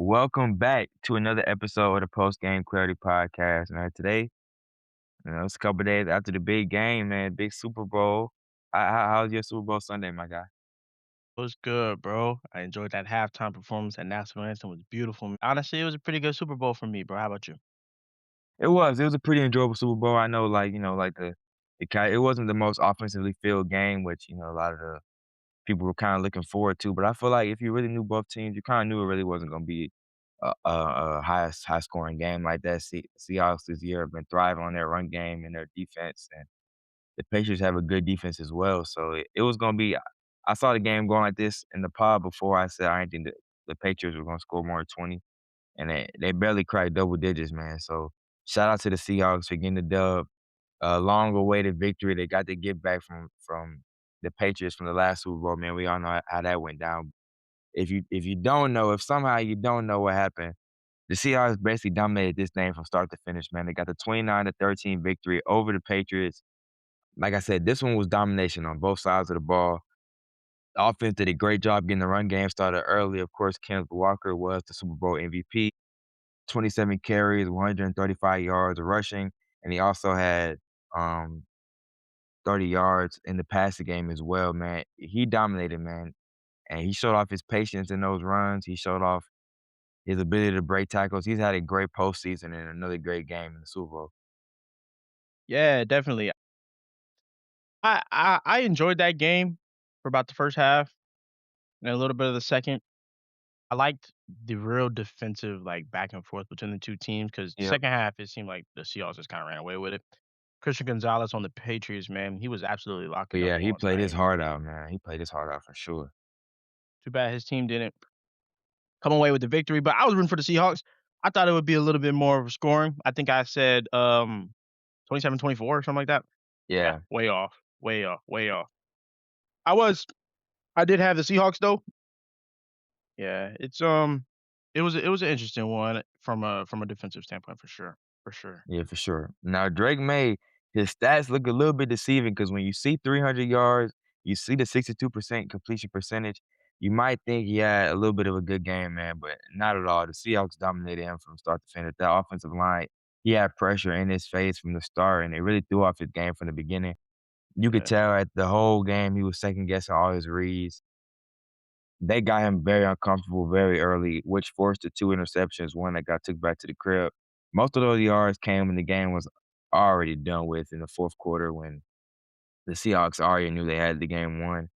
Welcome back to another episode of the Post Game Clarity Podcast. Man, today, it's a couple days after the big game, man, big Super Bowl. How's your Super Bowl Sunday, my guy? It was good, bro. I enjoyed that halftime performance. That national anthem was beautiful. Honestly, it was a pretty good Super Bowl for me, bro. How about you? It was a pretty enjoyable Super Bowl. I know, like it wasn't the most offensively filled game, which a lot of the people were kind of looking forward to. But I feel like if you really knew both teams, you kind of knew it really wasn't going to be a high scoring game like that. Seahawks this year have been thriving on their run game and their defense, and the Patriots have a good defense as well. So it was gonna be I saw the game going like this in the pod before. I said I didn't think the Patriots were gonna score more than 20, and they barely cracked double digits, man. So shout out to the Seahawks for getting the dub. A long awaited victory. They got to get back from the Patriots from the last Super Bowl, man. We all know how that went down. If you don't know, if somehow you don't know what happened, the Seahawks basically dominated this thing from start to finish, man. They got the 29-13 victory over the Patriots. Like I said, this one was domination on both sides of the ball. The offense did a great job getting the run game started early. Of course, Kenneth Walker was the Super Bowl MVP. 27 carries, 135 yards rushing, and he also had um, 30 yards in the passing game as well, man. He dominated, man, and he showed off his patience in those runs. He showed off his ability to break tackles. He's had a great postseason and another great game in the Super Bowl. Yeah, definitely. I enjoyed that game for about the first half and a little bit of the second. I liked the real defensive like back and forth between the two teams because Yep. second half it seemed like the Seahawks just kind of ran away with it. Christian Gonzalez on the Patriots, man, he was absolutely But locking up yeah, he all played his night. heart out, man. He played his heart out for sure. Too bad his team didn't come away with the victory, but I was rooting for the Seahawks. I thought it would be a little bit more of a scoring. I think I said 27-24 or something like that. Yeah, Yeah. way off, way off, way off. I was I did have the Seahawks though. Yeah, it was an interesting one from a defensive standpoint for sure, for sure. Yeah, for sure. Now Drake May, his stats look a little bit deceiving because when you see 300 yards, you see the 62% completion percentage, you might think he had a little bit of a good game, man, but not at all. The Seahawks dominated him from start to finish. That offensive line, he had pressure in his face from the start, and it really threw off his game from the beginning. You could Yeah, tell at the whole game he was second guessing all his reads. They got him very uncomfortable very early, which forced the 2 interceptions, one that got took back to the crib. Most of those yards came when the game was already done with in the 4th quarter when the Seahawks already knew they had the game won.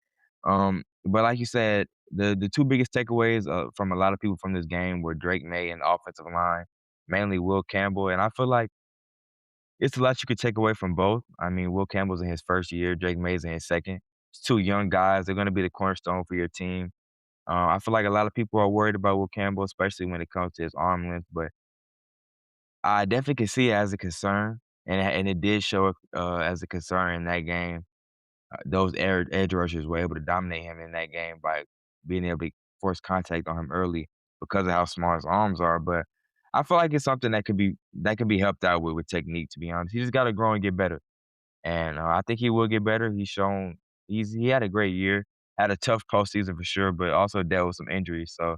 But like you said, the 2 biggest takeaways, from a lot of people from this game were Drake May and the offensive line, mainly Will Campbell, and I feel like it's a lot you could take away from both. I mean, Will Campbell's in his 1st year, Drake May's in his 2nd. It's 2 young guys, they're gonna be the cornerstone for your team. I feel like a lot of people are worried about Will Campbell, especially when it comes to his arm length, but I definitely can see it as a concern, and it did show up, as a concern in that game. Those edge rushers were able to dominate him in that game by being able to force contact on him early because of how small his arms are, but I feel like it's something that can be helped out with technique, to be honest. He just gotta grow and get better, and, I think he will get better. He had a great year, had a tough postseason for sure, but also dealt with some injuries, so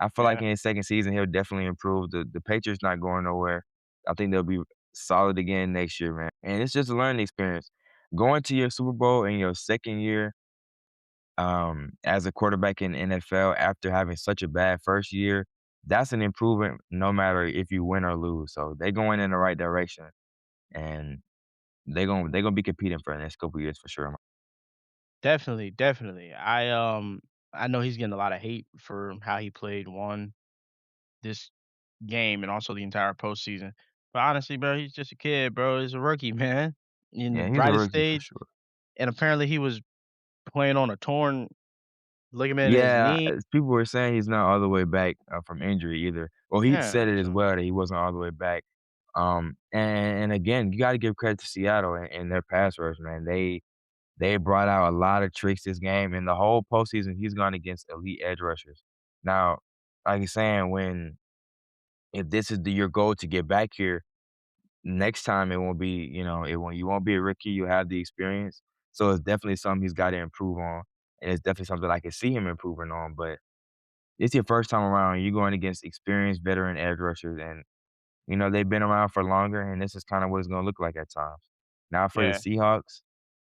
I feel like yeah, in his 2nd season, he'll definitely improve. The Patriots not going nowhere. I think they'll be solid again next year, man, and it's just a learning experience. Going to your Super Bowl in your 2nd year, as a quarterback in the NFL after having such a bad 1st year, that's an improvement no matter if you win or lose, so they're going in the right direction, and they're gonna be competing for the next couple years for sure. definitely, definitely. I know he's getting a lot of hate for how he played one this game and also the entire postseason. But honestly, bro, he's just a kid, bro. He's a rookie, man, in the Yeah, he's a brightest rookie for stage, sure. and apparently he was playing on a torn ligament in his Yeah, knee. people were saying he's not all the way back, from injury either. Well, he Yeah, said it as so well that he wasn't all the way back. And again, you gotta give credit to Seattle and their pass rush, man. They brought out a lot of tricks this game, and the whole postseason, he's gone against elite edge rushers. Now, like you're saying, if this is your goal to get back here, next time it won't be, you won't be a rookie, you'll have the experience. So it's definitely something he's gotta improve on, and it's definitely something I can see him improving on, but it's your first time around. You're going against experienced veteran edge rushers, and they've been around for longer, and this is kind of what it's going to look like at times. Now for the Yeah. Seahawks,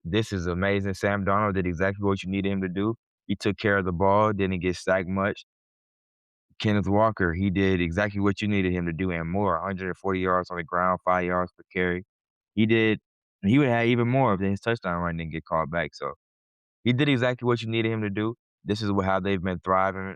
this is amazing. Sam Darnold did exactly what you needed him to do. He took care of the ball, didn't get sacked much. Kenneth Walker, he did exactly what you needed him to do and more. 140 yards on the ground, 5 yards per carry. He did. He would have even more if his touchdown run didn't get called back. So he did exactly what you needed him to do. This is how they've been thriving,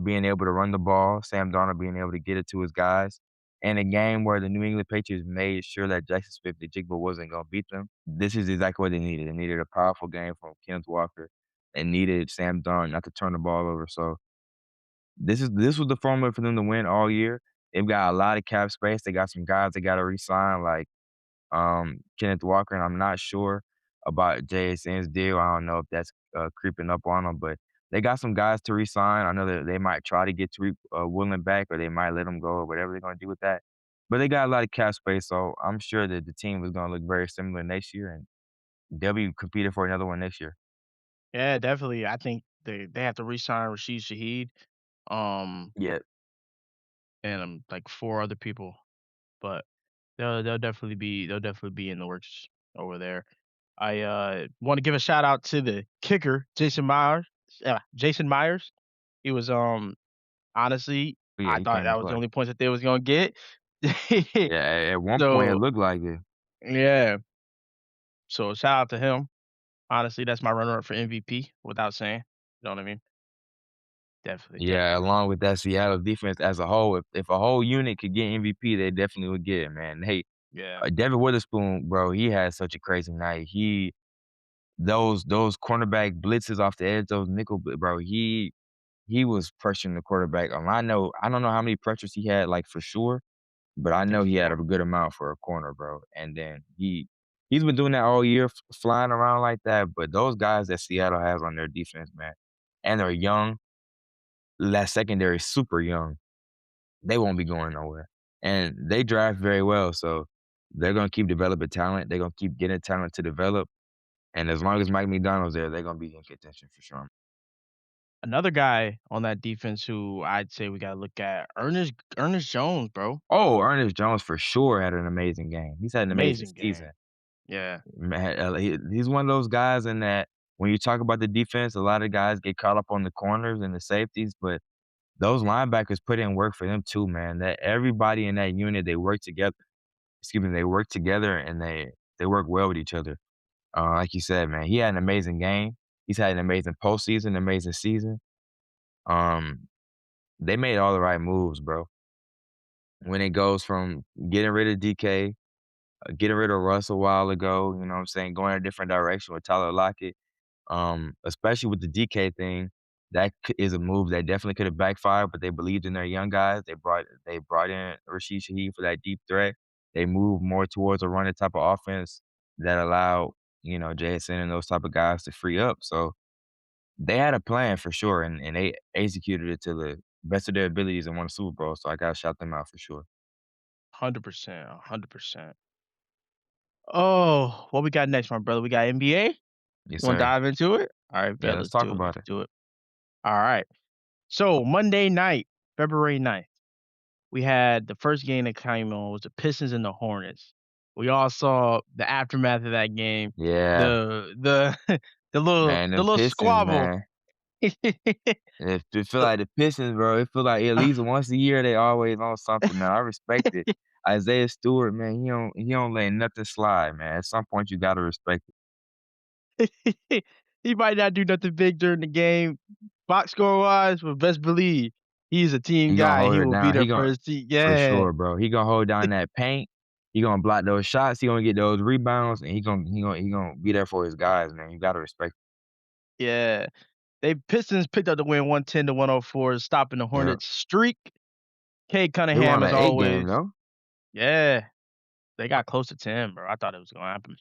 being able to run the ball, Sam Darnold being able to get it to his guys. And a game where the New England Patriots made sure that Jackson Smith-Njigba wasn't going to beat them. This is exactly what they needed. They needed a powerful game from Kenneth Walker. They needed Sam Darnold not to turn the ball over. So this was the formula for them to win all year. They've got a lot of cap space. They got some guys they got to re-sign, like Kenneth Walker, and I'm not sure about JSN's deal. I don't know if that's creeping up on them, but they got some guys to re-sign. I know that they might try to get to Woolen back, or they might let him go, or whatever they're going to do with that. But they got a lot of cap space, so I'm sure that the team is going to look very similar next year, and they'll be competing for another one next year. Yeah, definitely. I think they have to re-sign Rashid Shaheed, um, Yeah, and, like 4 other people, but they'll definitely be in the works over there. I, wanna give a shout out to the kicker, Jason Myers. He was, honestly, yeah, I he thought came to that was the play. only points that they was gonna get. Yeah, at one point it So, looked like it. yeah, so shout out to him. Honestly, that's my runner-up for MVP without saying. You know what I mean? Definitely, Yeah, definitely. along with that Seattle defense as a whole, if a whole unit could get MVP, they definitely would get it, man. Hey, Yeah, Devin Witherspoon, bro, he had such a crazy night. Those cornerback blitzes off the edge, those bro, he was pressuring the quarterback. I don't know how many pressures he had, like for sure, but I I think know he had 4. a good amount for a corner, bro. And then he's been doing that all year, flying around like that. But those guys that Seattle has on their defense, man, and they're young. That secondary is super young. They won't be going nowhere. And they draft very well, so they're gonna keep developing talent. They're gonna keep getting talent to develop. And as long as Mike McDonald's there, they're gonna be in contention for sure. Another guy on that defense who I'd say we gotta look at, Ernest Jones, bro. Oh, Ernest Jones for sure had an amazing game. He's had an amazing Amazing game. season. Yeah, He's one of those guys in that when you talk about the defense, a lot of guys get caught up on the corners and the safeties, but those linebackers put in work for them too, man. That everybody in that unit, they work together. Excuse me, they work together and they work well with each other. Like you said, man, he had an amazing game. He's had an amazing postseason, amazing season. Um, they made all the right moves, bro. When it goes from getting rid of DK, getting rid of Russ a while ago, you know what I'm saying, going a different direction with Tyler Lockett, especially with the DK thing, is a move that definitely could have backfired, but they believed in their young guys. They brought in Rashid Shaheed for that deep threat. They moved more towards a running type of offense that allowed, JSN and those type of guys to free up. So they had a plan for sure, and they executed it to the best of their abilities and won a Super Bowl. So I gotta shout them out for sure. 100%, 100%. Oh, what we got next, my brother? We got NBA? Yes, Wanna sir. dive into it? Alright, Yeah, bet, let's let's talk do it, about let's it. do it. Alright. So, Monday night, February 9th, we had the first game that came on was the Pistons and the Hornets. We all saw the aftermath of that game, Yeah, the the little man, the them little Pistons, squabble. man. It feel The like the Pistons, bro. It feel like at least once a year they always on something, man. I respect it. Isaiah Stewart, man, he don't let nothing slide, man. At some point you gotta respect it. He might not do nothing big during the game, box score wise, but best believe he's a team He gonna guy. hold He it will be down. there for his team. For Yeah, sure, bro. He gonna hold down that paint. He gonna block those shots. He gonna get those rebounds, and he gonna be there for his guys, man. You gotta respect. yeah. They Pistons picked up the win 110-104, stopping the Yep. Hornets' streak. Cade They were on Cunningham, as an 8 game always. though. Yeah, they got close to 10, bro. I thought it was gonna happen.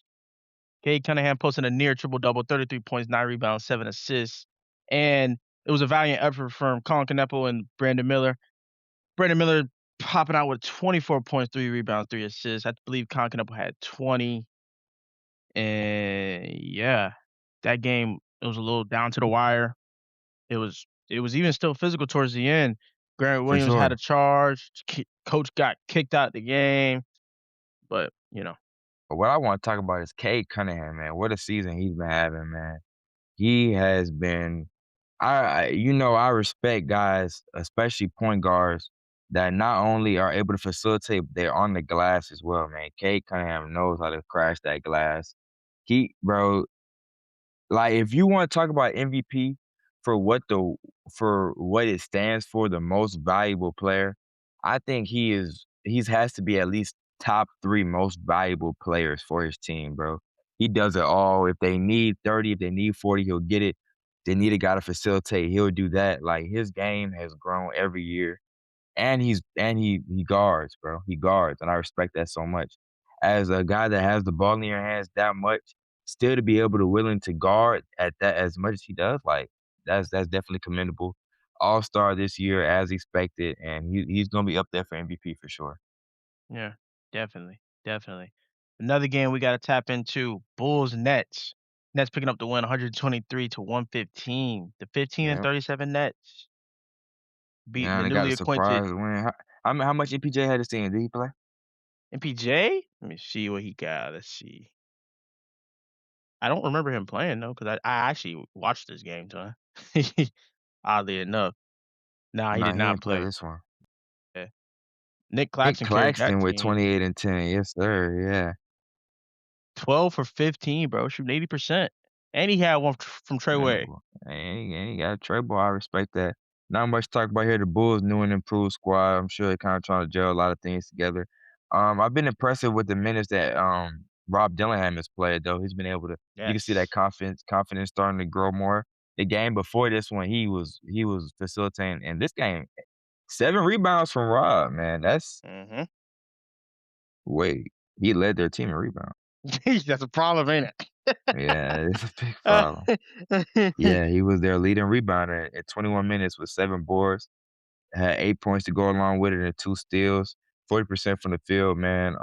Cade Cunningham posted a near triple double, 33 points, 9 rebounds, 7 assists, and it was a valiant effort from Colin Kneppel and Brandon Miller. Brandon Miller popping out with 24 points, 3 rebounds, 3 assists. I believe Colin Kneppel had 20, and yeah, that game, it was a little down to the wire. It was it was even still physical towards the end. Grant for Williams had sure. a charge. Coach got kicked out the game, but But what I wanna talk about is Cade Cunningham, man. What a season he's been having, man. He has been I respect guys, especially point guards, that not only are able to facilitate, but they're on the glass as well, man. Cade Cunningham knows how to crash that glass. Bro, like, if you wanna talk about MVP for for what it stands for, the most valuable player, I think he's has to be at least top 3 most valuable players for his team, bro. He does it all. If they need 30, if they need 40, he'll get it. They need a guy to facilitate, he'll do that. Like, his game has grown every year. And he guards, bro. He guards, and I respect that so much. As a guy that has the ball in your hands that much, still to be able to willing to guard at that as much as he does, like, that's definitely commendable. All-star this year as expected, and he's gonna be up there for MVP for sure. yeah, definitely, definitely. Another game we got to tap into: Bulls Nets. Nets picking up the win, 123 to 115. The 15 and Yeah. 37 Nets beating Yeah, the and they got a newly surprise appointed win. How much MPJ had to see? Did he play? MPJ. Let me see what he got. Let's see. I don't remember him playing though, because I actually watched this game, John. Oddly enough. Nah, he Nah, did he not ain't play play. this one. Yeah. Nick Nick Claxton carried that Claxton with team. 28 and 10. Yes, sir. Yeah. 12 for 15, bro, shooting 80%. And he had one from Trey Way. Commendable. And he got a trade ball. I respect that. Not much to talk about here. The Bulls, new and improved squad. I'm sure they're kind of trying to gel a lot of things together. I've been impressed with the minutes that Rob Dillingham has played, though. He's been able to. You can see that Yes. confidence starting to grow more. The game before this one, he was facilitating. And this game, 7 rebounds from Rob, man. That's Mhm. wait. He led their team in rebound. That's a problem, ain't it? Yeah, it's a big problem. Yeah, he was their leading rebounder at 21 minutes with 7 boards. Had 8 points to go along with it and 2 steals, 40% from the field, man.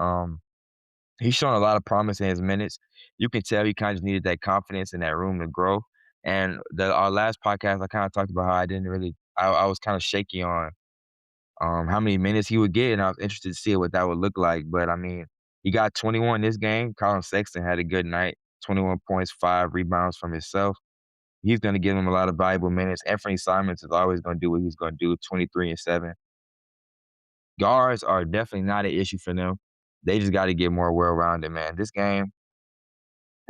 He's shown a lot of promise in his minutes. You can tell he kinda just needed that confidence and that room to grow. And our last podcast, I kinda talked about how I didn't really I was kinda shaky on, how many minutes he would get, and I was interested to see what that would look like. But, I mean, he got 21 this game. Colin Sexton had a good night, 21 points, 5 rebounds from himself. He's gonna give him a lot of valuable minutes. Anthony Simons is always gonna do what he's gonna do, 23 and 7. Guards are definitely not an issue for them. They just gotta get more well-rounded, man. This game,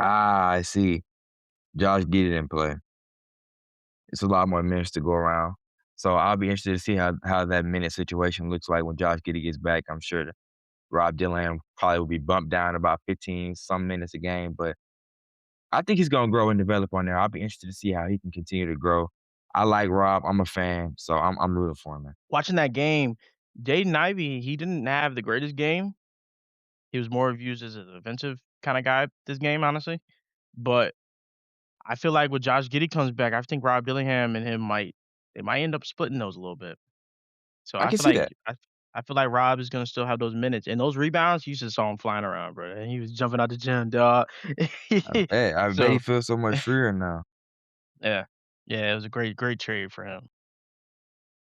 I see. Josh Giddey didn't play. It's a lot more minutes to go around. So I'll be interested to see how that minute situation looks like when Josh Giddey gets back. I'm sure that Rob Dillingham probably will be bumped down about 15 some minutes a game, but I think he's gonna grow and develop on there. I'll be interested to see how he can continue to grow. I like Rob. I'm a fan, so I'm rooting for him, man. Watching that game, Jaden Ivey, he didn't have the greatest game. He was more used as a defensive kinda guy this game, honestly. But I feel like when Josh Giddey comes back, I think Rob Dillingham and him might end up splitting those a little bit. So I I can feel see like that. I feel like Rob is gonna still have those minutes, and those rebounds, you just saw him flying around, bro, and he was jumping out the gym, dog. I bet he So, feels so much freer now. yeah. Yeah, it was a great trade for him.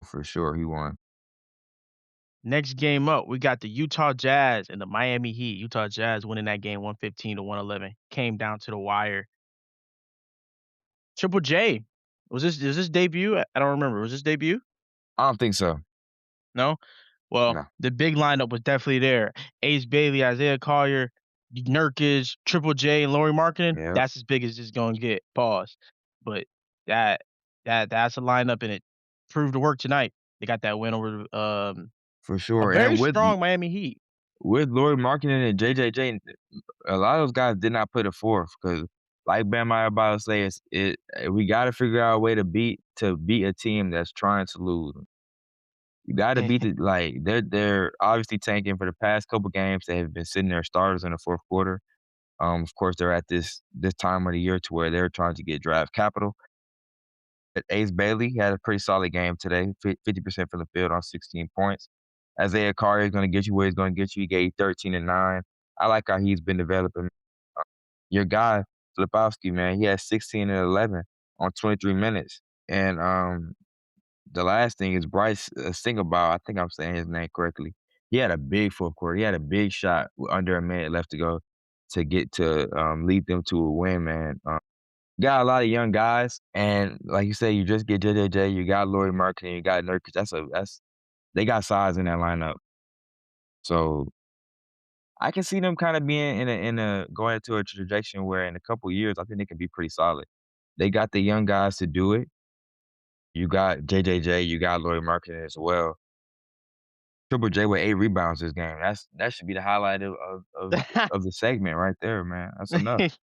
For sure, he won. Next game up, we got the Utah Jazz and the Miami Heat. Utah Jazz winning that game 115 to 111. Came down to the wire. Triple J, was this debut? I don't remember. Was this debut? I don't think so. No? Well, No. the big lineup was definitely there. Ace Bailey, Isaiah Collier, Nurkic, Triple J, and Laurie Marketing. Yeah, That's as big as it's gonna get. Pause. But that that's a lineup, and it proved to work tonight. They got that win over for a sure. very And strong Miami Heat. with Laurie Markkinen and JJJ, a lot of those guys did not put it forth because, like Bam Adebayo says, we got to figure out a way to beat a team that's trying to lose. You got to beat the like they're obviously tanking for the past couple games. They have been sitting their starters in the fourth quarter. Of course, they're at this time of the year to where they're trying to get draft capital. But Ace Bailey had a pretty solid game today, 50% from the field on 16 points. Isaiah Carr is going to get you where he's going to get you. He gave 13 and 9. I like how he's been developing. Uh, Your guy, Filipowski, man, he had 16 and 11 on 23 minutes. And the last thing is Bryce Singabow, I think I'm saying his name correctly. He had a big fourth quarter. He had a big shot with under a minute left to go to get to lead them to a win, man. Got a lot of young guys, and like you say, you just get JJJ, you got Laurie Marketing, you got Nurkic. That's they got size in that lineup. So I can see them kind of being in a going into a trajectory where in a couple years, I think they can be pretty solid. They got the young guys to do it. You got JJJ, you got Laurie Marketing as well. Triple J with 8 rebounds this game. That should be the highlight of the segment right there, man. That's enough.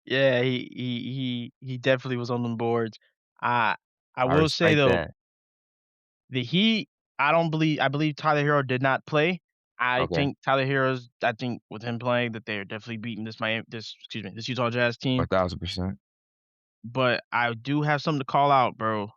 Yeah, he definitely was on them boards. I I I will say respect though, that. the Heat, I believe Tyler Hero did not play. Okay, I think with him playing that they're definitely beating this Utah Jazz team. 1000%. But I do have something to call out, bro.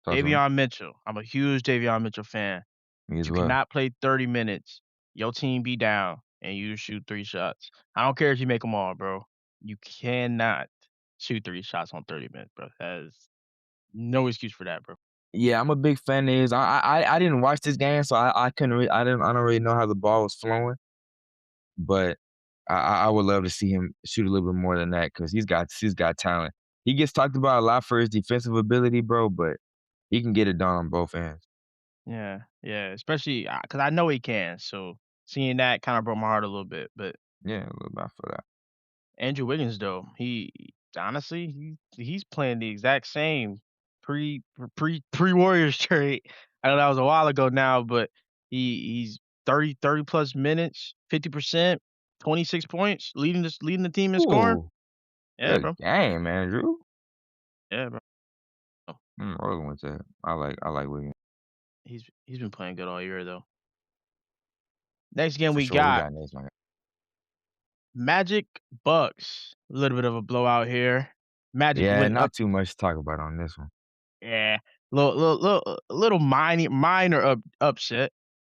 Talk to me. Davion Mitchell. I'm a huge Davion Mitchell fan. Me as You well. cannot play 30 minutes, your team be down, and you shoot 3 shots. I don't care if you make them all, bro. You cannot shoot 3 shots on 30 minutes, bro. That is no excuse for that, bro. Yeah, I'm a big fan of his. I didn't watch this game, so I couldn't I don't really know how the ball was flowing, but I would love to see him shoot a little bit more than that because he's got talent. He gets talked about a lot for his defensive ability, bro, but he can get it done on both ends. Yeah, yeah, especially because I know he can, so seeing that kinda broke my heart a little bit, but Yeah, a little bit for that. Andrew Wiggins, though, he honestly, he's playing the exact same pre-Warriors trade. I know that was a while ago now, but he's 30 plus minutes, 50%, 26 points, leading the team in scoring. Ooh, Yeah, good bro. game, man, Drew. Yeah, bro. I'm rolling with that. I like Wiggins He's been playing good all year, though. Next game for we sure. Who got got next, man? Magic Bucks. A little bit of a blowout here. Magic Yeah, went up. not too much to talk about on this one. Yeah, little minor upset,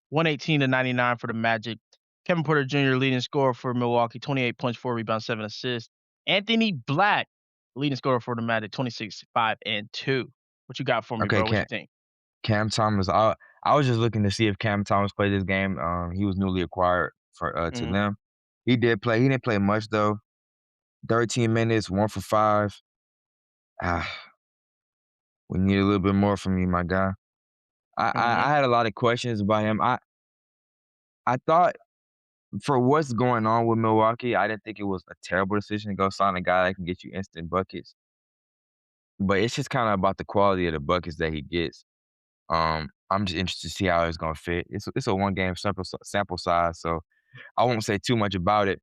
118 to 99 for the Magic. Kevin Porter Jr. leading scorer for Milwaukee, 28 points, 4 rebounds, 7 assists. Anthony Black leading scorer for the Magic, 26, 5, and 2. What you got for me, Okay, bro? What you think? Cam Thomas. I was just looking to see if Cam Thomas played this game. He was newly acquired for to Mhm. them. He did play. He didn't play much though. 13 minutes, 1 for 5. Ah, we need a little bit more from you, my guy. I Mhm. had a lot of questions about him. I thought for what's going on with Milwaukee, I didn't think it was a terrible decision to go sign a guy that can get you instant buckets. But it's just kind of about the quality of the buckets that he gets. I'm just interested to see how it's gonna fit. It's a one game sample size, so I won't say too much about it.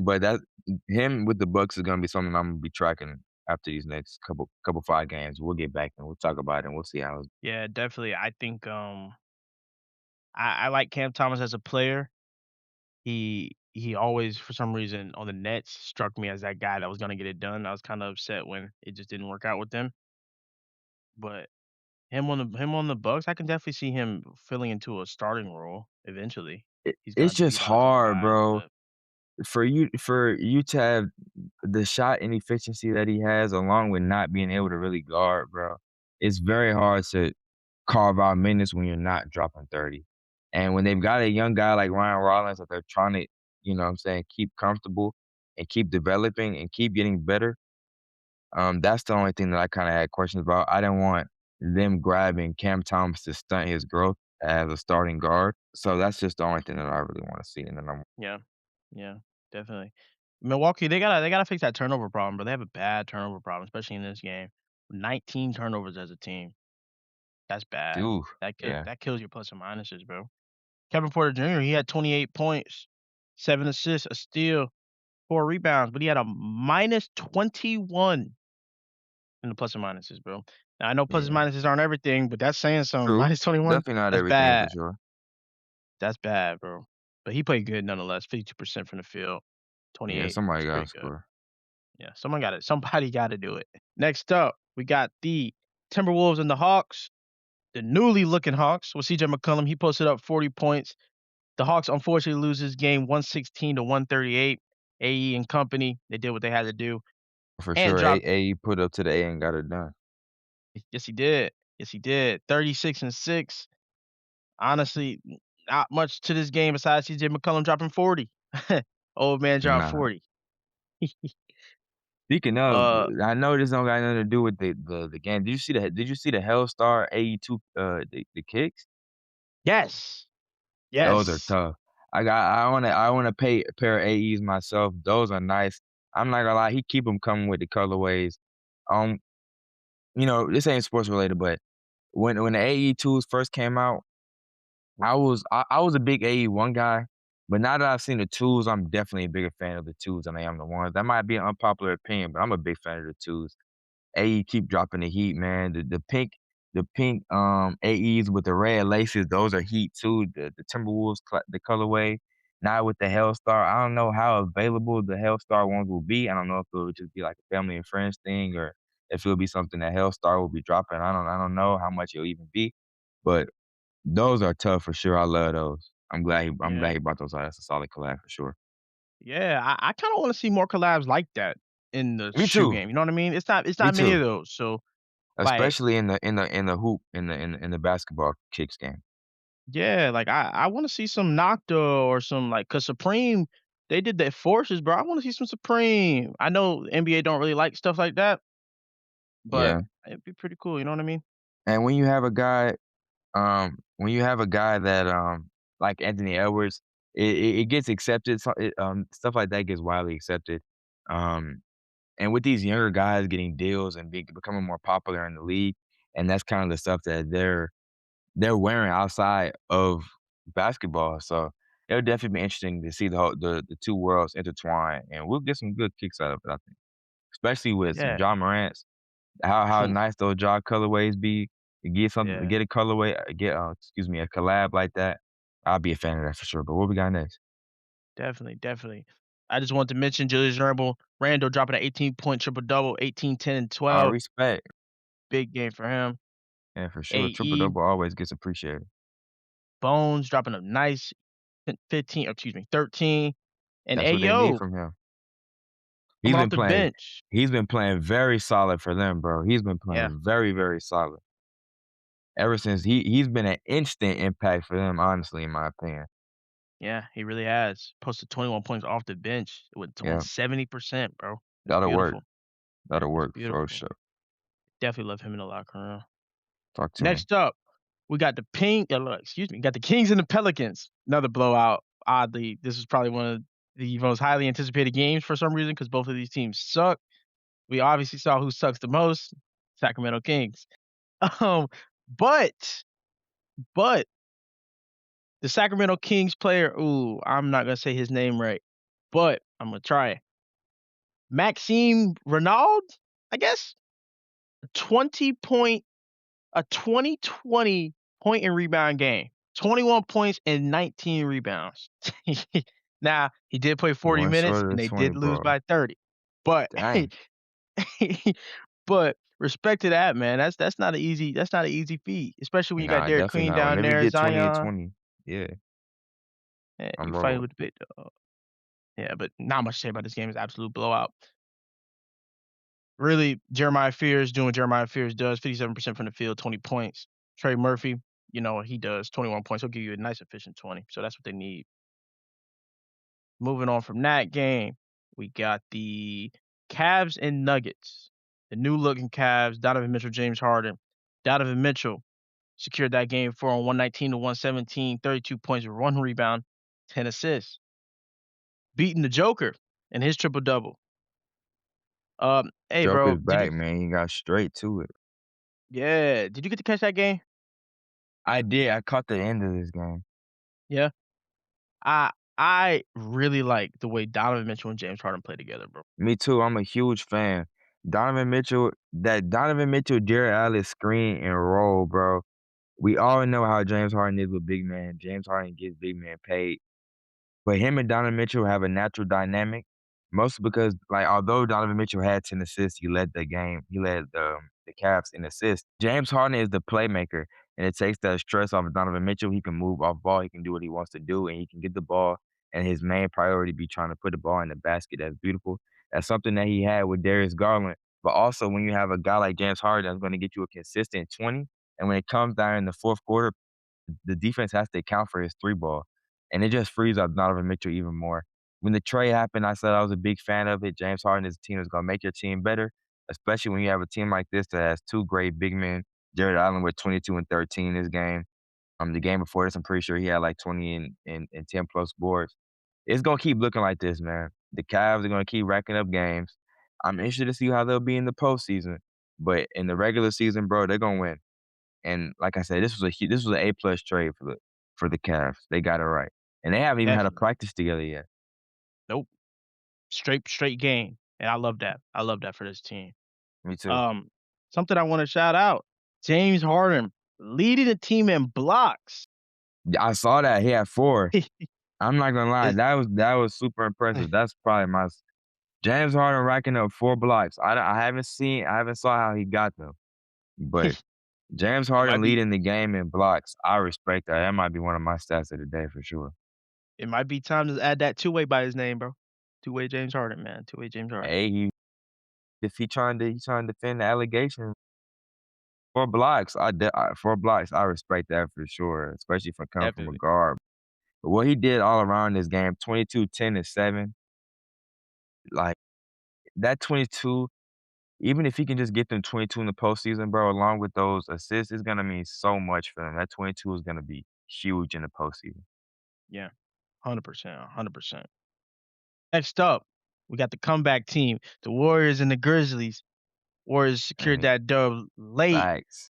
But that him with the Bucks is gonna be something I'm gonna be tracking after these next couple 5 games. We'll get back and we'll talk about it and we'll see how it's Yeah, definitely. I think I like Cam Thomas as a player. He always, for some reason, on the Nets struck me as that guy that was gonna get it done. I was kinda upset when it just didn't work out with them, but him on the Bucks, I can definitely see him filling into a starting role eventually. He's it's gonna just be by his own hard, guys, bro. but For you to have the shot inefficiency that he has, along with not being able to really guard, bro, it's very hard to carve out minutes when you're not dropping 30. And when they've got a young guy like Ryan Rollins that they're trying to, you know what I'm saying, keep comfortable and keep developing and keep getting better, that's the only thing that I kinda had questions about. I didn't want them grabbing Cam Thomas to stunt his growth as a starting guard. So that's just the only thing that I really wanna see, and then I'm yeah, yeah, definitely. Milwaukee, they gotta fix that turnover problem, but they have a bad turnover problem, especially in this game. 19 turnovers as a team. That's bad. Ooh, yeah, That kills your plus and minuses, bro. Kevin Porter Jr., he had 28 points, 7 assists, a steal, 4 rebounds, but he had a minus 21 in the plus and minuses, bro. Now I know pluses and yeah. minuses aren't everything, but that's saying something. True. Minus 21, Definitely not that's everything for bad. sure. That's bad, bro. But he played good nonetheless. 52% from the field, Yeah, 28. somebody It's gotta pretty good. score. Yeah, somebody gotta do it. Next up, we got the Timberwolves and the Hawks. The newly looking Hawks with CJ McCollum. He posted up 40 points. The Hawks unfortunately loses game 116 to 138. AE and company, they did what they had to do For and sure. dropped. A put up to the A and got it done. Yes, he did. Yes, he did. 36 and 6. Honestly, not much to this game besides CJ McCollum dropping 40. Old man dropped Nah. 40. Speaking of, Uh, I know this don't got nothing to do with the game. Did you see the Hellstar AE2 the kicks? yes. Those are Yes. tough. I wanna pay a pair of AEs myself. Those are nice. I'm not gonna lie, he keep them coming with the colorways. Um, this ain't sports related, but when the AE2s first came out, I was a big AE1 guy, but now that I've seen the twos, I'm definitely a bigger fan of the twos than I am the ones. That might be an unpopular opinion, but I'm a big fan of the twos. AE keep dropping the heat, man. The pink AEs with the red laces, those are heat too. The Timberwolves the colorway. Now with the Hellstar, I don't know how available the Hellstar ones will be. I don't know if it will just be like a family and friends thing or if it'll be something that Hellstar will be dropping. I don't know how much it'll even be. But those are tough for sure. I love those. I'm glad Yeah. he brought those out. That's a solid collab for sure. Yeah, I kinda wanna see more collabs like that in the Me shoe too. game, you know what I mean? It's Me not many too. of those, so, like, Especially in the hoop in the basketball kicks game. yeah, like, I wanna see some Nocta or some, like, cause Supreme, they did the Forces, bro. I wanna see some Supreme. I know NBA don't really like stuff like that, but Yeah. it'd be pretty cool, you know what I mean? And when you have a guy that like Anthony Edwards, it gets accepted. Stuff like that gets widely accepted. Um, and with these younger guys getting deals and becoming more popular in the league, and that's kind of the stuff that they're wearing outside of basketball. So it'll definitely be interesting to see the two worlds intertwine, and we'll get some good kicks out of it. I think, especially with some Yeah. John Morant's. How nice those jaw colorways be. To get something to Yeah, get a colorway excuse me, a collab like that, I'll be a fan of that for sure, but what we got next? definitely, definitely. I just wanted to mention Julius Randle dropping an 18-point triple-double, 18, 10, and 12. Respect. Big game for him. Yeah, for sure. Triple AE, double always gets appreciated. Bones dropping a nice 15, or excuse me, 13. And That's what they need Ayo from him. He's coming off been the playing bench. he's been playing very solid for them, bro. He's been Yeah, playing very, very solid. Ever since he's been an instant impact for them, honestly, in my opinion. yeah, he really has. Posted 21 points off the bench with on Yeah, 70%, bro. It's that'll work. beautiful. That'll It's work for beautiful. sure. Definitely love him in the locker room. Talk to me. Next up, we got excuse me, got the Kings and the Pelicans. Another blowout. Oddly, this is probably one of the most highly anticipated games for some reason because both of these teams suck. We obviously saw who sucks the most, Sacramento Kings. Um, but but the Sacramento Kings player, ooh, I'm not gonna say his name right, but I'm gonna try it. Maxime Renaud, I guess? 20 point a 2020 point and rebound game. 21 points and 19 rebounds. Now, he did play 40 One minutes short of and the they 20 did lose ball. by 30. But Dang. but respect to that, man. That's not an easy feat, especially when you got Nah, Derek definitely Queen not. down Whenever you there, get 20 and Zion. 20, yeah, You I'm fighting rolled. with the big dog. Yeah, but not much to say about this game. It's an absolute blowout. Really, Jeremiah Fears doing what Jeremiah Fears does, 57% from the field, 20 points. Trey Murphy, you know what he does, 21 points. He'll give you a nice efficient 20. So that's what they need. Moving on from that game, we got the Cavs and Nuggets. The new looking Cavs, Donovan Mitchell, James Harden. Donovan Mitchell secured that game for on 119 to 117, 32 points, 1 rebound, 10 assists. Beating the Joker in his triple double. Hey, bro, Joker's back, man. He got straight to it. yeah, did you get to catch that game? I did. I caught the end of this game. Yeah. I I really like the way Donovan Mitchell and James Harden play together, bro. Me too. I'm a huge fan. Donovan Mitchell, Jared Allen screen and roll, bro. We all know how James Harden is with big man. James Harden gets big man paid. But him and Donovan Mitchell have a natural dynamic, mostly because, like, although Donovan Mitchell had 10 assists, he led the game. He led the Cavs in assists. James Harden is the playmaker, and it takes the stress off of Donovan Mitchell. He can move off ball. He can do what he wants to do, and he can get the ball. And his main priority be trying to put the ball in the basket. That's beautiful. That's something that he had with Darius Garland. But also, when you have a guy like James Harden that's going to get you a consistent 20, And when it comes down in the fourth quarter, the defense has to account for his three ball, and it just frees up Donovan Mitchell even more. When the trade happened, I said I was a big fan of it. James Harden is a team that's gonna make your team better, especially when you have a team like this that has two great big men. Jared Allen with 22 and 13 this game. The game before this, I'm pretty sure he had like 20 and 10 plus boards. It's gonna keep looking like this, man. The Cavs are gonna keep racking up games. I'm interested to see how they'll be in the postseason, but in the regular season, bro, they're gonna win. And like I said, this was an A-plus trade for the Cavs. They got it right, and they haven't even had a Definitely. practice together yet. Nope. Straight game, and I love that. I love that for this team. Me too. Um, Something I wanna shout out, James Harden leading the team in blocks. Yeah, I saw that he had 4. I'm not gonna lie, It's that was super impressive. That's probably my James Harden racking up 4 blocks. I haven't saw how he got them, but James it Harden might be leading the game in blocks, I respect that. That might be one of my stats of the day for sure. it might be time to add that two-way by his name, bro. Two-way James Harden, man. Two-way James Harden. Hey, if he trying to defend the allegation, 4 blocks, 4 blocks, I respect that for sure, especially from coming from a Definitely. guard. But what he did all around this game, 22, 10, and 7, like, that 22, even if he can just get them 22 in the postseason, bro, along with those assists, it's gonna mean so much for them. That 22 is gonna be huge in the postseason. Yeah. 100%, 100%. Next up, we got the comeback team, the Warriors and the Grizzlies. Warriors secured And that dub late, facts.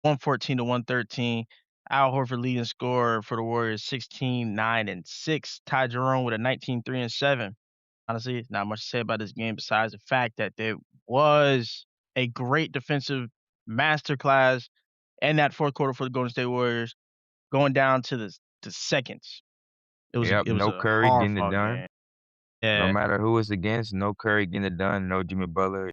114 to 113. Al Horford leading scorer for the Warriors, 16, 9, and 6. Ty Jerome with a 19, 3, and 7. Honestly, not much to say about this game besides the fact that there was a great defensive masterclass in that fourth quarter for the Golden State Warriors, going down to the seconds. Yep, It was no a Curry hard getting it fought done. game. No Yeah, matter who it's against, no Curry getting it done, no Jimmy Butler.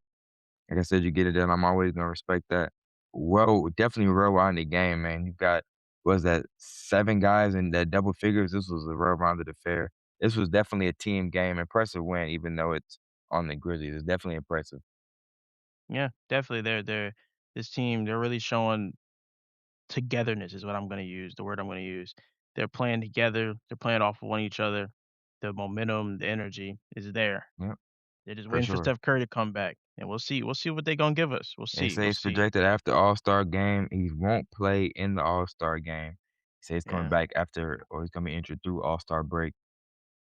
Like I said, you get it done. I'm always gonna respect that. Well, definitely well-rounded game, man. You got was that 7 guys in that double figures? This was a well-rounded affair. This was definitely a team game. Impressive win, even though it's on the Grizzlies. It's definitely impressive. yeah, definitely. They're this team. They're really showing togetherness is what I'm going to use. The word I'm going to use. They're playing together. They're playing off of one each other. The momentum, the energy is there. Yep, They're just for waiting for sure. Steph Curry to come back, and we'll see. We'll see what they're gonna give us. We'll They see. say We'll it's see. projected after All-Star game, he won't play in the All-Star game. He says he's coming Yeah, back after or he's gonna be injured through All-Star break.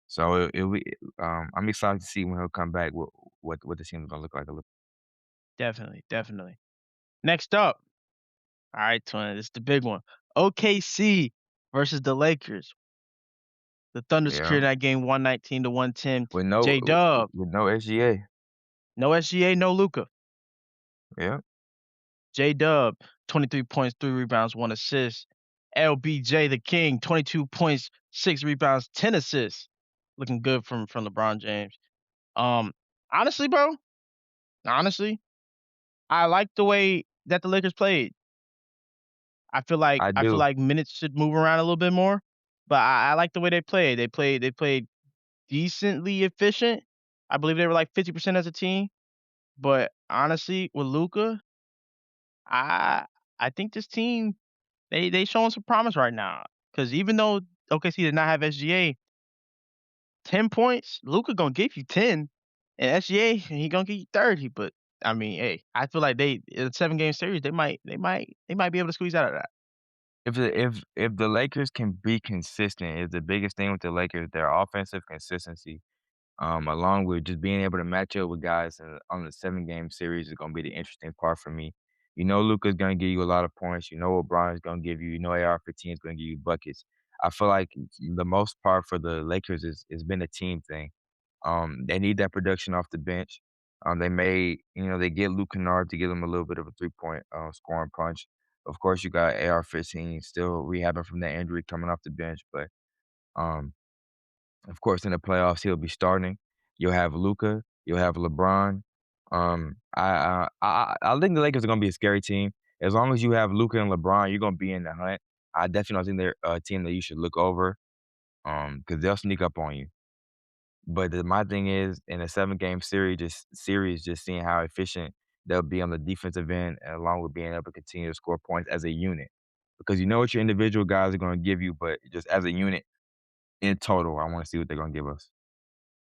So it'll be I'm excited to see when he'll come back, what the team's gonna look like a little. definitely, definitely. Next up, all right, twin. This is the big one. OKC versus the Lakers. The Thunder Yeah. secured that game 119 to 110. With J Dub, no SGA. no SGA, no Luca. Yeah. J Dub, 23 points, 3 rebounds, 1 assist. LBJ the King, 22 points, 6 rebounds, 10 assists. Looking good from LeBron James. Um, honestly, bro, honestly, I like the way that the Lakers played. I I feel do. like minutes should move around a little bit more, but I like the way they played. They played decently efficient. I believe they were like 50% as a team. But honestly, with Luca, I I think this team they showing some promise right now. Because even though OKC did not have SGA, 10 points, Luca gonna give you 10, and SGA he gonna give you 30. But I mean, hey, I feel like they in a 7-game series they might be able to squeeze out of that. If the Lakers can be consistent is the biggest thing with the Lakers, their offensive consistency. Along with just being able to match up with guys on the 7-game series is gonna be the interesting part for me. You know Luka's gonna give you a lot of points. You know what Brian's gonna give you. You know AR-15 is gonna give you buckets. I feel like the most part for the Lakers is been a team thing. They need that production off the bench. They get Luke Kennard to give them a little bit of a three-point scoring punch. Of course, you got AR-15 still rehabbing from that injury coming off the bench, but um, of course, in the playoffs, he'll be starting. You'll have Luka. You'll have LeBron. I think the Lakers are gonna be a scary team. As long as you have Luka and LeBron, you're gonna be in the hunt. I definitely don't think they're a team that you should look over, because they'll sneak up on you. But my thing is, in a 7-game series, just seeing how efficient they'll be on the defensive end, and along with being able to continue to score points as a unit. Because you know what your individual guys are going to give you, but just as a unit in total, I want to see what they're going to give us.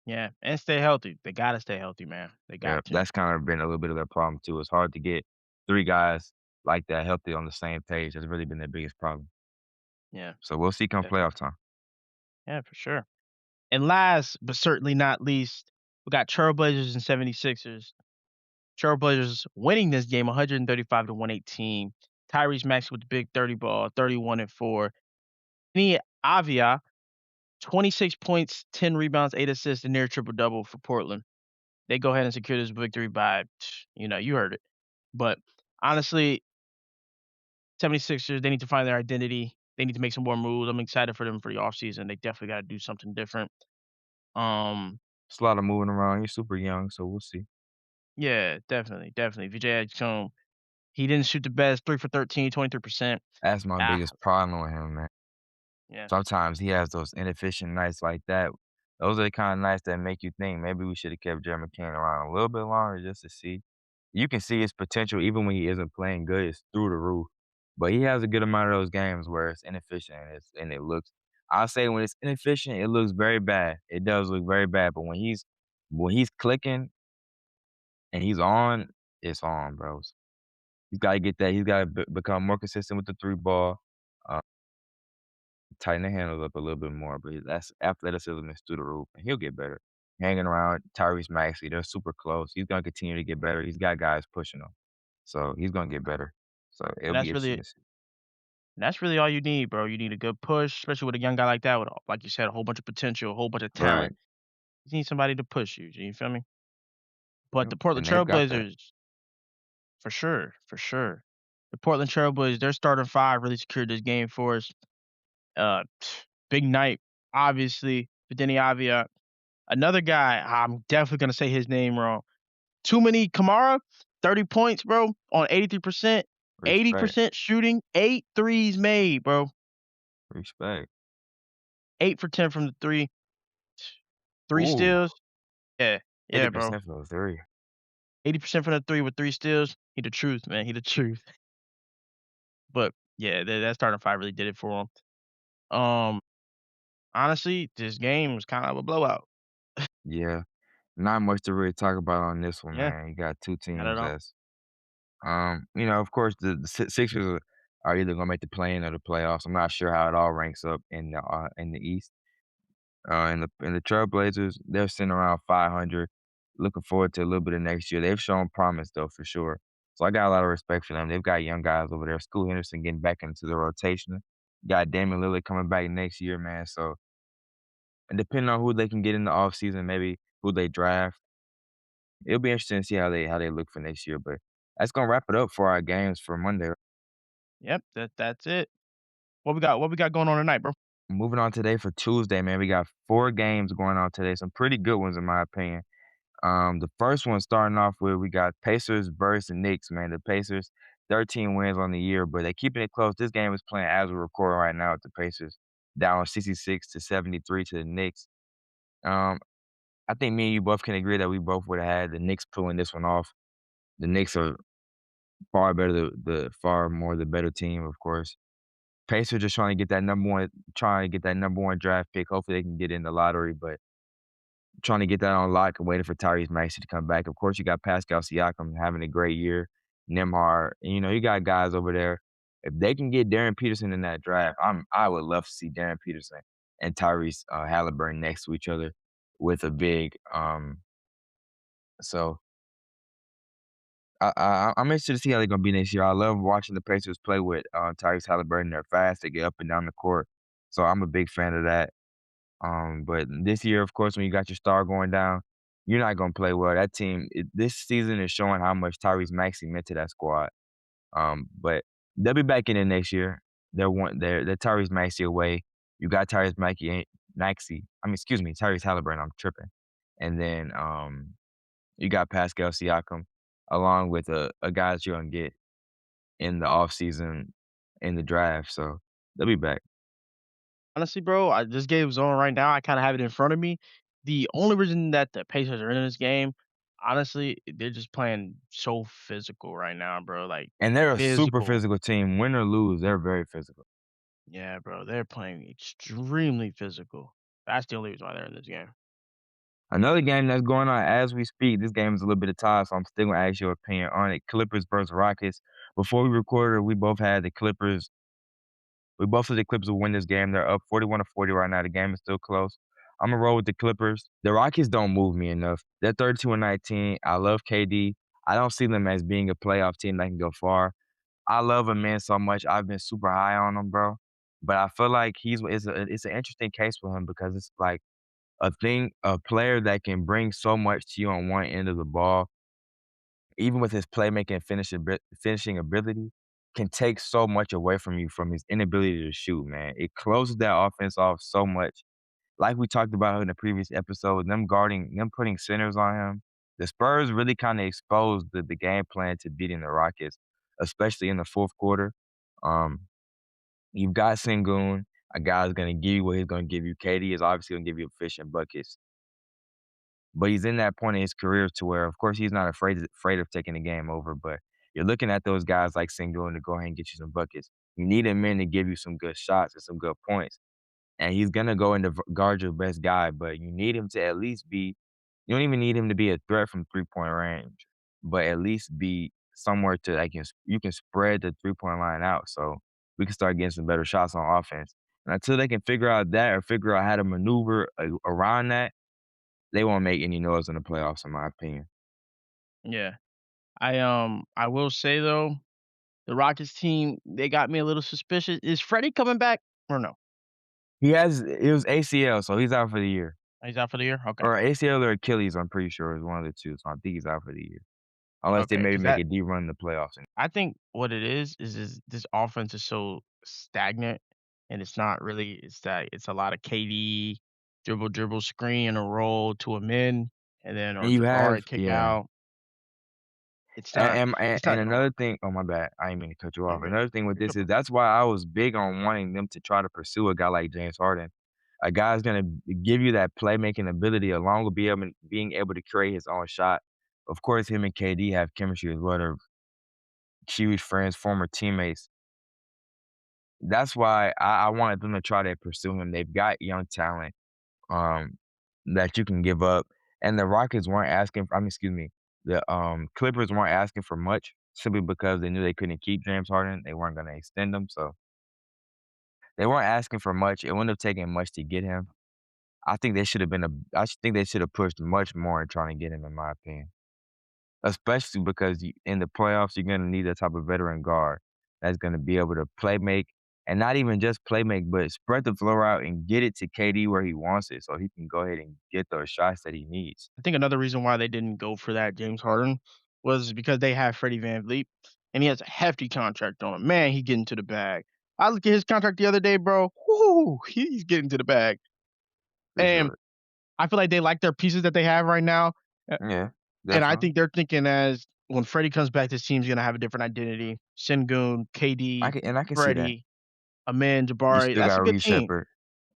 Yeah, and stay healthy. They gotta stay healthy, man. They Yeah, got to. that's kind of been a little bit of their problem too. It's hard to get three guys like that healthy on the same page. That's really been their biggest problem. Yeah, So we'll see come yeah, playoff time. yeah, for sure. And last but certainly not least, we got Trailblazers and 76ers. Trailblazers winning this game 135 to 118. Tyrese Maxey with the big 30 ball, 31 and 4. Kenny Avia, 26 points, 10 rebounds, 8 assists, and near triple double for Portland. They go ahead and secure this victory by, you heard it. But honestly, 76ers, they need to find their identity. They need to make some more moves. I'm excited for them for the offseason. They definitely got to do something different. Um, It's a lot of moving around. You're super young, so we'll see. yeah, definitely, definitely. VJ Edgecombe, he didn't shoot the best, 3 for 13, 23%. That's my Ah, biggest problem with him, man. yeah. Sometimes he has those inefficient nights like that. Those are the kind of nights that make you think maybe we should have kept Jeremy McCain around a little bit longer just to see. You can see his potential even when he isn't playing good. It's through the roof. But he has a good amount of those games where it's inefficient and it looks. I'll say when it's inefficient, it looks very bad. It does look very bad. But when he's clicking and he's on, it's on, bros. He's got to get that. He's got to become more consistent with the three ball. Uh, Tighten the handles up a little bit more, but that's athleticism is through the roof, and he'll get better. Hanging around Tyrese Maxey, they're super close. He's gonna continue to get better. He's got guys pushing him, so he's gonna get better. So it'll And be that's interesting really to see. that's really all you need, bro. You need a good push, especially with a young guy like that with, like you said, a whole bunch of potential, a whole bunch of Right. talent. You need somebody to push you. You feel me? But Yep, the Portland and they've got that. Trailblazers, for sure, for sure. The Portland Trailblazers, their starting five really secured this game for us. Uh, Big night, obviously. But then Avia, another guy, I'm definitely gonna say his name wrong. Too many Kamara, 30 points, bro, on 83%, Respect, 80% shooting, 8 threes made, bro. respect. 8 for 10 from the three, 3 Ooh, steals. Yeah, yeah, bro. 80% for the three. 80% from the three with 3 steals. He the truth, man. He the truth. But yeah, that starting five really did it for him. Um, Honestly, this game was kind of a blowout. Yeah, not much to really talk about on this one, Yeah, man. You got two not at teams all. that's, of course, the Sixers are either gonna make the play-in or the playoffs. I'm not sure how it all ranks up in the East. And the Trailblazers, they're sitting around 500. Looking forward to a little bit of next year. They've shown promise though, for sure. So I got a lot of respect for them. They've got young guys over there. School Henderson getting back into the rotation. Got Damian Lillard coming back next year, man. So and depending on who they can get in the offseason, maybe who they draft, it'll be interesting to see how they look for next year. But that's gonna wrap it up for our games for Monday. Yep, that's it. What we got going on tonight, bro? Moving on today for Tuesday, man. We got 4 games going on today. Some pretty good ones in my opinion. The first one starting off with we got Pacers versus the Knicks, man. The Pacers, 13 wins on the year, but they keeping it close. This game is playing as we're recording right now with the Pacers down 66 to 73 to the Knicks. Um, I think me and you both can agree that we both would have had the Knicks pulling this one off. The Knicks are far better, the far more the better team, of course. Pacers just trying to get that number one draft pick. Hopefully they can get in the lottery, but trying to get that on lock and waiting for Tyrese Maxey to come back. Of course, you got Pascal Siakam having a great year, Nembhard, and, you got guys over there. If they can get Darren Peterson in that draft, I would love to see Darren Peterson and Tyrese Halliburton next to each other with a big. So I'm interested to see how they're gonna be next year. I love watching the Pacers play with Tyrese Halliburton. They're fast. They get up and down the court. So I'm a big fan of that. But this year, of course, when you got your star going down, you're not gonna play well. That team this season is showing how much Tyrese Maxey meant to that squad. But they'll be back in it next year. They're Tyrese Maxey away. You got Maxey. I mean, excuse me, Tyrese Halliburton. I'm tripping. And then you got Pascal Siakam, along with a guy that you're gonna get in the offseason in the draft. So they'll be back. Honestly, bro, this game's on right now. I kind of have it in front of me. The only reason that the Pacers are in this game, Honestly, they're just playing so physical right now, bro, like, And they're a super physical. physical team. Win or lose, they're very physical. Yeah, bro, they're playing extremely physical. That's the only reason why they're in this game. Another game that's going on as we speak, this game is a little bit of tie, so I'm still gonna ask your opinion on it. Clippers versus Rockets. Before we recorded, we both said the Clippers will win this game. They're up 41-40 right now. The game is still close. I'm gonna roll with the Clippers. The Rockets don't move me enough. They're 32-19. I love KD. I don't see them as being a playoff team that can go far. I love him, man, so much. I've been super high on him, bro. But I feel like it's an interesting case for him because it's like a player that can bring so much to you on one end of the ball, even with his playmaking and finishing ability, can take so much away from you from his inability to shoot, man. It closes that offense off so much. Like we talked about in the previous episode, them putting centers on him, the Spurs really kinda exposed the game plan to beating the Rockets, especially in the 4th quarter. Um, you've got Sengun, a guy who's gonna give you what he's gonna give you. KD is obviously gonna give you efficient buckets. But he's in that point in his career to where, of course, he's not afraid of taking the game over, but you're looking at those guys like Sengun to go ahead and get you some buckets. You need a man to give you some good shots and some good points, and he's gonna go into guard your best guy, but you need him to at least be you don't even need him to be a threat from three-point range, but at least be somewhere to like you can spread the three-point line out so we can start getting some better shots on offense. And until they can figure out that or figure out how to maneuver around that, they won't make any noise in the playoffs, in my opinion. Yeah. I will say though, the Rockets team, they got me a little suspicious. Is Freddie coming back or no? It was ACL, so he's out for the year. He's out for the year? Okay. Or ACL or Achilles, I'm pretty sure is one of the 2, so I think he's out for the year. Unless they Okay, maybe because make that a deep run in the playoffs. I think what it is this offense is so stagnant, and it's not really it's that it's a lot of KD, dribble, dribble, screen, and a roll to a min, and then And or you Jabari have kick yeah. out. It's not it's And not going. another thing oh, my bad, I didn't mean to cut you You're off. good. Another thing with You're this good, is bro. that's why I was big on wanting them to try to pursue a guy like James Harden. A guy's gonna give you that playmaking ability along with being able to create his own shot. Of course, him and KD have chemistry as well. They're huge friends, former teammates. That's why I wanted them to try to pursue him. They've got young talent, um, that you can give up, and the Rockets weren't asking I mean, excuse me, Clippers weren't asking for much simply because they knew they couldn't keep James Harden. They weren't gonna extend him, so they weren't asking for much. It wouldn't have taken much to get him. I think they should have pushed much more in trying to get him, in my opinion. Especially because in the playoffs, you're gonna need that type of veteran guard that's gonna be able to play make, and not even just play make, but spread the floor out and get it to KD where he wants it so he can go ahead and get those shots that he needs. I think another reason why they didn't go for that James Harden was because they have Freddie VanVleet, and he has a hefty contract on him. Man, he getting to the bag. I looked at his contract the other day, bro. Whoo, he's getting to the bag. For And sure. I feel like they like their pieces that they have right now. Yeah, And I definitely. think they're thinking as when Freddie comes back, this team's gonna have a different identity. Sengun, KD, I can see that. Freddie, Amin, You Jabari. still got That's a good Reed team. Shepherd.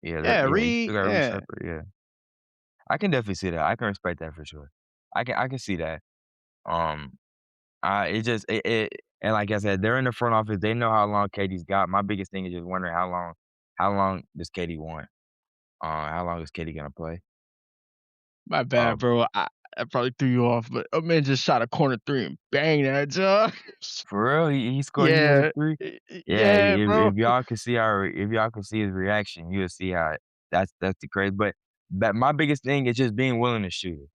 Yeah, You still Reed. got Reed Yeah, Shepherd, yeah. I can definitely see that. I can respect that for sure. I can see that. Um, it just it and like I said, they're in the front office. They know how long KD's got. My biggest thing is just wondering how long does KD want? How long is KD gonna play? my bad, Um, bro. I probably threw you off, but Amin just shot a corner three and bang that job. for real, he hit a Yeah, 3? Yeah, yeah, bro. if y'all can see his reaction, you'll see how that's the crazy. But my biggest thing is just being willing to shoot it.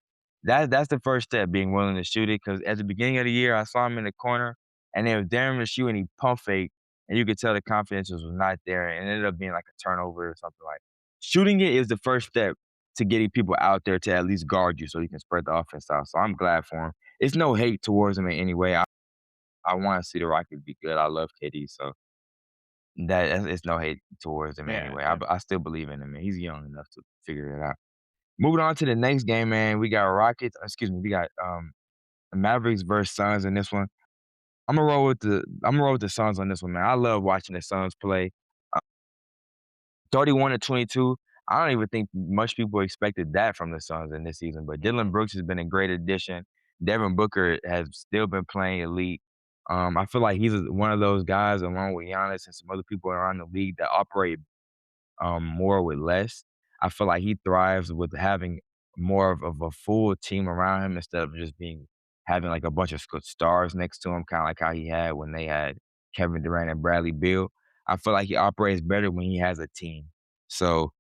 That's the first step, being willing to shoot it. Because at the beginning of the year, I saw him in the corner, and it was daring to shoot, and he pump fake, and you could tell the confidence was not there, and it ended up being like a turnover or something like. Shooting it is the first step to getting people out there to at least guard you, so you can spread the offense out. So I'm glad for him. It's no hate towards him in any way. I wanna see the Rockets be good. I love KD, so that's it's no hate towards him Yeah, anyway. definitely. I still believe in him, man. He's young enough to figure it out. Moving on to the next game, man, we got we got, Mavericks versus Suns in this one. Imma roll with the Suns on this one, man. I love watching the Suns play. Uh, 31-22. I don't even think much people expected that from the Suns in this season, but Dillon Mhm. Brooks has been a great addition. Devin Booker has still been playing elite. I feel like he's one of those guys, along with Giannis and some other people around the league, that operate more with less. I feel like he thrives with having more of a full team around him instead of just being having like a bunch of stars next to him, kind of like how he had when they had Kevin Durant and Bradley Beal. I feel like he operates better when he has a team. So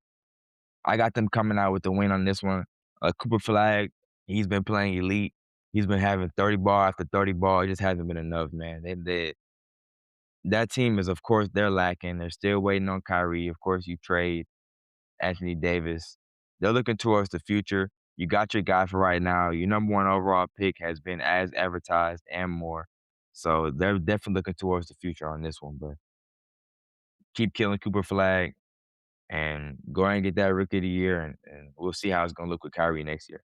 I got them coming out with the win on this one. Cooper Flag, he's been playing elite. He's been having 30 ball after 30 ball. It just hasn't been enough, man. That team is, of course, they're lacking. They're still waiting on Kyrie. Of course, you trade Anthony Davis. They're looking towards the future. You got your guy for right now. Your number one overall pick has been as advertised and more. So they're definitely looking towards the future on this one, but keep killing Cooper Flag and go ahead and get that rookie of the year and we'll see how it's gonna look with Kyrie next year.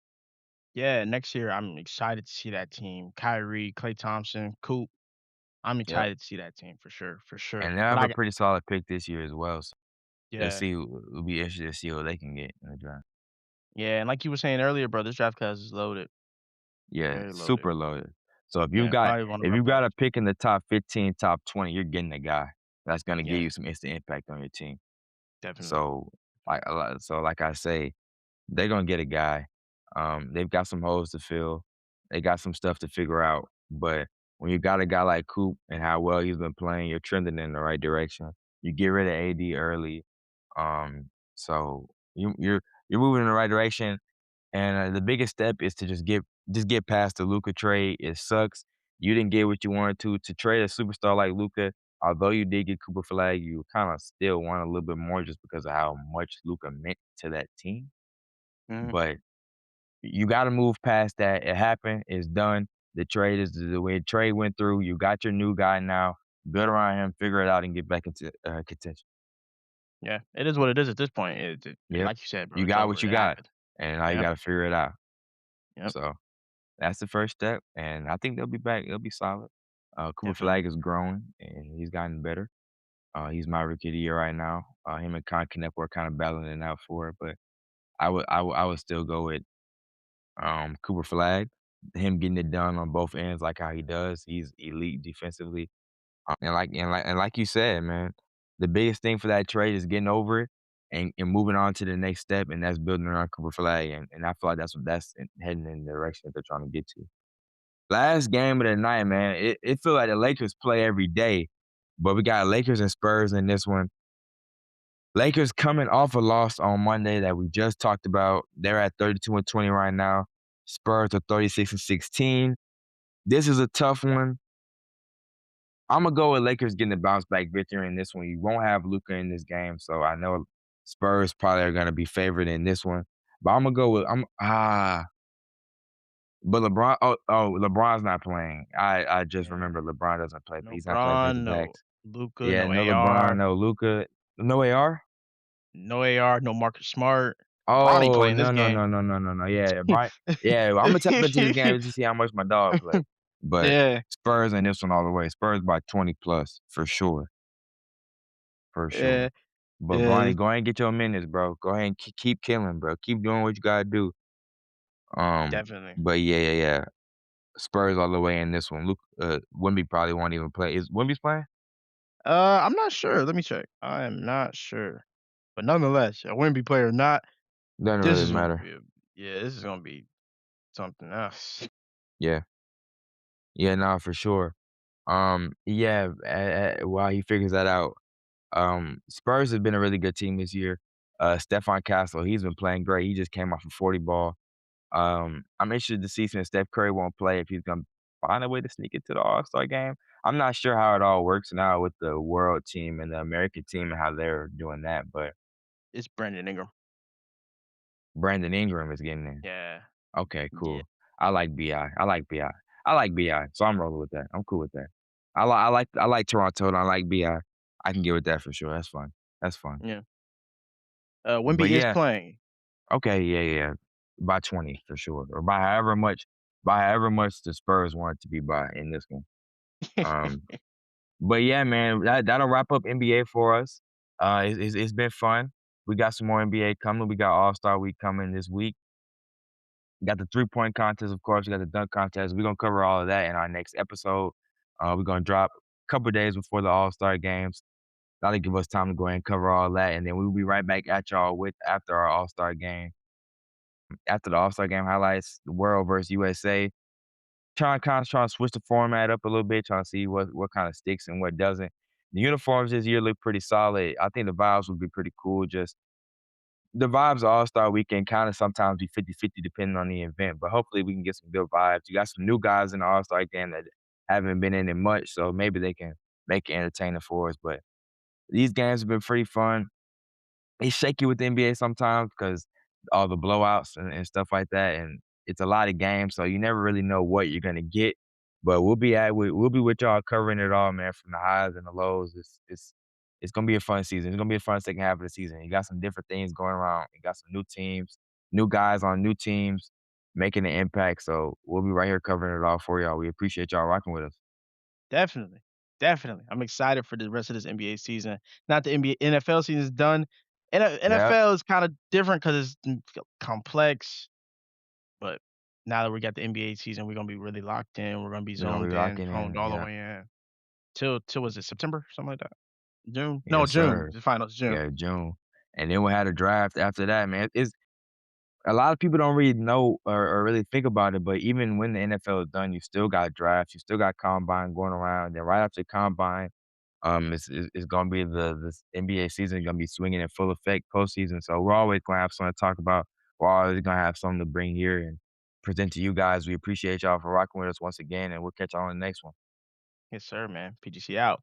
Yeah, next year I'm excited to see that team. Kyrie, Klay Thompson, Coop. I'm Yep. excited to see that team for sure, for sure. And they'll But have I a got pretty solid pick this year as well. So they'll yeah, see it'll be interesting to see who they can get in the draft. yeah, and like you were saying earlier, bro, this draft class is loaded, Yeah, very loaded. super loaded. So Yeah, probably one of if our you got a best. pick in the top 15, top 20, you're getting a guy that's gonna give Yeah, you some instant impact on your team. definitely, So definitely. like I say, they're gonna get a guy. They've got some holes to fill. They got some stuff to figure out. But when you got a guy like Coop and how well he's been playing, you're trending in the right direction. You get rid of AD early. So you're moving in the right direction. And the biggest step is to just get past the Luca trade. It sucks. You didn't get what you wanted to trade a superstar like Luca. Although you did get Cooper Flag, you kind of still want a little bit more just because of how much Luca meant to that team. Mhm. But you got to move past that. It happened. It's done. The trade is the way the trade went through. You got your new guy now. Build around him, figure it out, and get back into contention. Yeah, it is what it is at this point. Yep. Like you said, bro, You it's got over. what you It got, happened. and now you Yep, got to figure it out. yep, So that's the first step, and I think they'll be back. They'll be solid. Cooper definitely. Flag is growing, and he's gotten better. He's my rookie of the year right now. Him and Kenneth were kind of battling it out for it, but I would still go with Cooper Flag. Him getting it done on both ends, like how he does. He's elite defensively, and like you said, man, the biggest thing for that trade is getting over it and moving on to the next step, and that's building around Cooper Flag, and I feel like heading in the direction that they're trying to get to. Last game of the night, man, it feel like the Lakers play every day, but we got Lakers and Spurs in this one. Lakers coming off a loss on Monday that we just talked about. They're at 32-20 right now. Spurs are 36-16. This is a tough one. Imma go with Lakers getting the bounce back victory in this one. You won't have Luka in this game, so I know Spurs probably are gonna be favored in this one. But Imma go with but LeBron's not playing. I just Yeah. remember LeBron doesn't play. No He's not playing Bron, no back-to-backs. Luca, Yeah, no no LeBron, AR, no Luka, no AR? no AR, no Marcus Smart. Bronny Oh, playing this no, no, game. no, no, no, no, no. Yeah, Bron yeah, Imma tap into this game to see how much my dog play. But Yeah, Spurs in this one all the way. Spurs by 20 plus for sure, for sure. yeah, But yeah, Bronny, go ahead and get your minutes, bro. Go ahead and keep killing, bro. Keep doing what you gotta do. definitely. But yeah. Spurs all the way in this one. Luke, Wemby probably won't even play. Is Wemby's playing? I'm not sure. Let me check. I am not sure. But nonetheless, a Wemby player or not, Doesn't this really is gonna matter. be yeah, this is gonna be something else. Yeah, yeah, nah, for sure. Yeah. While he figures that out, Spurs has been a really good team this year. Stephon Castle, he's been playing great. He just came off a 40 ball. I'm interested to see since Steph Curry won't play if he's gonna find a way to sneak into the All-Star game. I'm not sure how it all works now with the world team and the American team and how they're doing that, but It's Brandon Ingram. Brandon Ingram is getting in. Yeah, Okay, yeah, cool. I like BI. I like BI. I like BI, so I'm rolling with that. I'm cool with that. I like Toronto and I like BI. I can get with that for sure. That's fun. That's fun. yeah. But Wemby is yeah, playing. okay, yeah. By 20 for sure. Or by however much the Spurs want it to be by in this one. Um, but yeah, man, that'll wrap up NBA for us. It's been fun. We got some more NBA coming. We got All-Star Week coming this week. Got the three-point contest, of course. We got the dunk contest. We're gonna cover all of that in our next episode. We're gonna drop a couple days before the All-Star games. That'll give us time to go ahead and cover all that, and then we'll be right back at y'all with after our All-Star game. After the All-Star game highlights, the World versus USA. Trying to switch the format up a little bit, trying to see what kinda sticks and what doesn't. The uniforms this year look pretty solid. I think the vibes would be pretty cool. Just the vibes of All-Star Weekend kinda sometimes be 50-50 depending on the event, but hopefully we can get some good vibes. You got some new guys in the All-Star game that haven't been in it much, so maybe they can make it entertaining for us, but these games have been pretty fun. It's shaky with the NBA sometimes because all the blowouts and stuff like that, and it's a lot of games, so you never really know what you're gonna get. But we'll be with y'all covering it all, man, from the highs and the lows. It's gonna be a fun season. It's gonna be a fun second half of the season. You got some different things going around. You got some new teams, new guys on new teams making an impact. So we'll be right here covering it all for y'all. We appreciate y'all rocking with us. Definitely, definitely. I'm excited for the rest of this NBA season. Not the NBA NFL season is done. Yep. NFL is kinda different 'cause it's complex, but now that we got the NBA season, we're gonna be really locked in. We're gonna be We're gonna zoned be in, rocking honed in. all the Yeah. way in. Till was it September? Something like that? June? No, Yes, June. sir. The finals, June. Yeah, June. And then we'll have a draft after that, man. It's a lot of people don't really know or really think about it, but even when the NFL is done, you still got drafts, you still got combine going around. Then right after combine, it's gonna be this NBA season is gonna be swinging in full effect postseason. So we're always gonna have something to talk about. We're always gonna have something to bring here and present to you guys. We appreciate y'all for rocking with us once again, and we'll catch y'all on the next one. Yes, sir, man. PGC out.